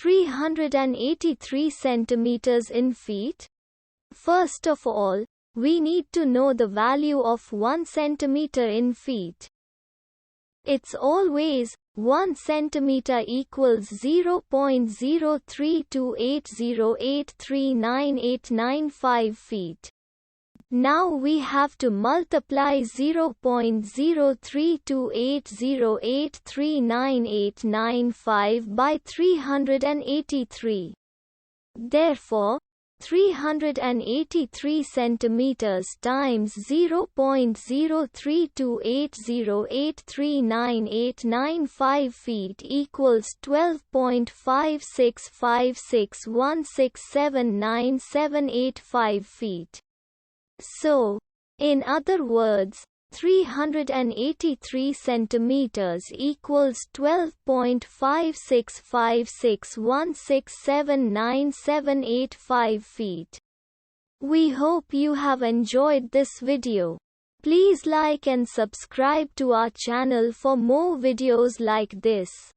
383 centimeters in feet? First of all, we need to know the value of 1 centimeter in feet. It's always 1 centimeter equals 0.03280839895 feet. Now we have to multiply 0.03280839895 by 383. Therefore, 383 centimeters times 0.03280839895 feet equals 12.565616797885 feet. So, in other words, 383 centimeters equals 12.565616797885 feet. We hope you have enjoyed this video. Please like and subscribe to our channel for more videos like this.